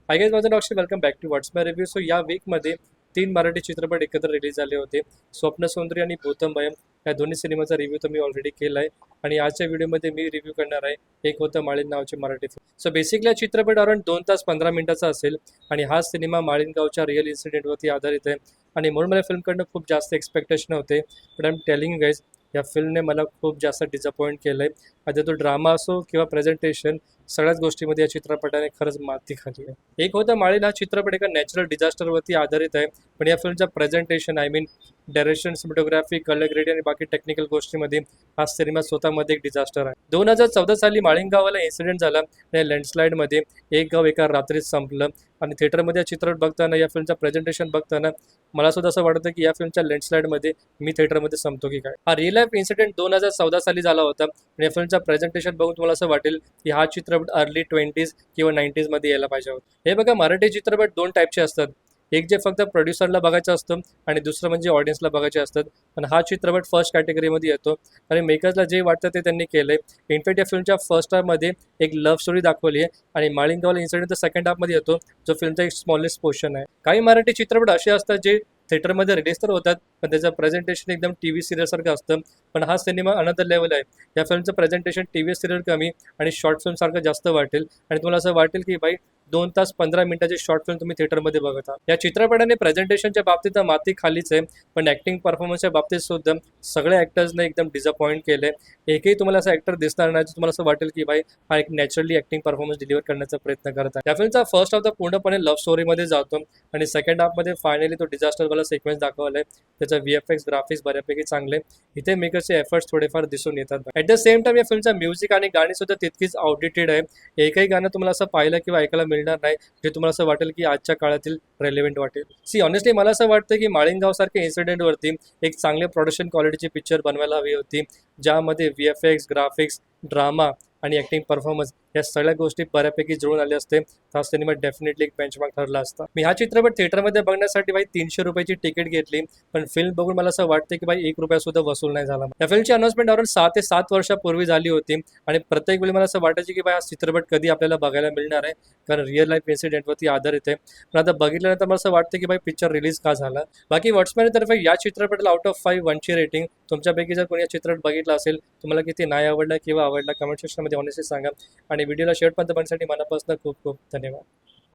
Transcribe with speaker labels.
Speaker 1: हाय guys, माझं नाव अक्षय. Welcome back to what's my review. So या वीकमध्ये 3 मराठी चित्रपट एकत्र रिलीज झाले होते. स्वप्नसुंदरी आणि भूतंभयम या दोन्ही सिनेमाचा रिव्ह्यू तर मी ऑलरेडी केला आहे आणि आजच्या व्हिडिओमध्ये मी रिव्ह्यू करणार आहे एक होतं माळीन नावाचे मराठी फिल्म. सो बेसिकली हा चित्रपट अराउंड 2 तास 15 मिनिटाचा असेल आणि हा सिनेमा माळीन गावच्या रिअल इन्सिडेंटवरती आधारित आहे आणि म्हणून मला फिल्मकडनं खूप जास्त एक्सपेक्टेशन होते. But I am telling guys, या फिल्मने मला खूप जास्त डिसअपॉइंट केलं आहे. आता तो ड्रामा असो किंवा प्रेझेंटेशन, सगळ्याच गोष्टीमध्ये या चित्रपटाने खरंच माती खाल्ली आहे. एक होता माळीन हा चित्रपट एका नॅचरल डिझास्टरवरती आधारित आहे, पण या फिल्मचा presentation I mean direction, cinematography, colour grading आणि बाकी टेक्निकल गोष्टीमध्ये हा सिनेमा स्वतःमध्ये एक डिझास्टर आहे. 2014 साली माळीन गावाला इन्सिडेंट झाला आणि लँडस्लाईडमध्ये एक गाव एका रात्रीत संपलं आणि थिएटरमध्ये हा चित्रपट बघताना, या फिल्मचं प्रेझेंटेशन बघताना मला सुद्धा असं वाटतं की या फिल्मच्या लँडस्लाईडमध्ये मी थिएटरमध्ये संपतो की काय. हा रिअल लाईफ इन्सिडेंट 2014 साली झाला होता आणि या फिल्मचा प्रेझेंटेशन बघून तुम्हाला असं वाटेल की हा चित्रपट अर्ली 20s किंवा 90s मध्ये यायला पाहिजे होता. हे बघा, मराठी चित्रपट 2 टाईपचे असतात. एक जे फक्त प्रोड्युसरला बघायचं असतं आणि दुसरं म्हणजे ऑडियन्सला बघायचे असतात. पण हा चित्रपट फर्स्ट कॅटेगरीमध्ये येतो आणि मेकर्सला जे वाटतं ते त्यांनी केलंय. इनफॅक्ट या फिल्मच्या फर्स्ट हाफमध्ये एक लव्ह स्टोरी दाखवली आहे आणि माळीन गावाला इन्सिडेंट तर सेकंड हाफमध्ये येतो, जो फिल्मचा एक स्मॉलेस्ट पोर्शन आहे. काही मराठी चित्रपट असे असतात जे थिएटरमध्ये रिलीज तर होतात, पण त्याचं प्रेझेंटेशन एकदम टीव्ही सिरियलसारखं असतं. पण हा सिनेमा अनदर लेवल आहे. या फिल्मचं प्रेझेंटेशन टीव्ही सिरियल कमी आणि शॉर्ट फिल्मसारखं जास्त वाटेल आणि तुम्हाला असं वाटेल की बाई 2 तास 15 मिनिटाची शॉर्ट फिल्म तुम्ही थिएटरमध्ये बघत आहात. या चित्रपटाने प्रेझेंटेशनच्या बाबतीत तर माती खालीच आहे, पण ऍक्टिंग परफॉर्मन्सच्या बाबतीत सुद्धा सगळ्या ऍक्टर्सने एकदम डिसअपॉइंट केले. एकही तुम्हाला असा ऍक्टर दिसणार नाही तुम्हाला असं वाटेल की बाई हा एक नॅचरली ऍक्टिंग परफॉर्मन्स डिलिव्हर करण्याचा प्रयत्न करत आहे. या फिल्मचा फर्स्ट हाफ तर पूर्णपणे लव्ह स्टोरीमध्ये जातो आणि सेकंड हाफमध्ये फायनली तो डिझास्टरवाला सिक्वेन्स दाखवलाय. त्याचा VFX ग्राफिक्स बऱ्यापैकी चांगले. इथे मेकर्सचे एफर्ट्स थोडेफार दिसून येतात. ऍट द सेम टाइम या फिल्मचा म्युझिक आणि गाणी सुद्धा तितकीच आउटडेटेड आहे. एकही गाणं तुम्हाला असं पाहायला किंवा ऐकायला मिळणार नाही जे तुम्हाला असं वाटेल की आजच्या काळातील रेलेव्हेंट वाटेल. सी ऑनेस्टली मला असं वाटतं की माळीन गावसारख्या इन्सिडेंटवरती एक चांगले प्रोडक्शन क्वालिटीची पिक्चर बनवायला हवी होती, ज्यामध्ये VFX, ग्राफिक्स, ड्रामा आणि ऍक्टिंग परफॉर्मन्स या सगळ्या गोष्टी बऱ्यापैकी जुळून आले असते. हा सिनेमा डेफिनेटली एक बेंचमार्क ठरला असता. मी हा चित्रपट थिएटरमध्ये बघण्यासाठी बाई 300 रुपयाची तिकीट घेतली, पण फिल्म बघून मला असं वाटतं की बाई 1 रुपया सुद्धा वसूल नाही झाला. या फिल्मची अनाउन्समेंट अराउंड 6 ते 7 वर्षापूर्वी झाली होती आणि प्रत्येक वेळी मला असं वाटायचं की बाई हा चित्रपट कधी आपल्याला बघायला मिळणार आहे, कारण रिअल लाईफ इन्सिडेंटवरती आधारित आहे. पण आता बघितल्यानंतर मला असं वाटतं की बाई पिक्चर रिलीज का झाला. बाकी वॉट्समॅनतर्फे या चित्रपटाला आउट ऑफ 5 1ची रेटिंग. तुमच्यापैकी जर कोणी हा चित्रपट बघितला असेल, तुम्हाला किती नाही आवडला किंवा आवडला कमेंट सेक्शनमध्ये ऑनेस्टली सांगा आणि व्हिडिओला शेवटपर्यंत बघण्यासाठी मनापासून खूप खूप धन्यवाद.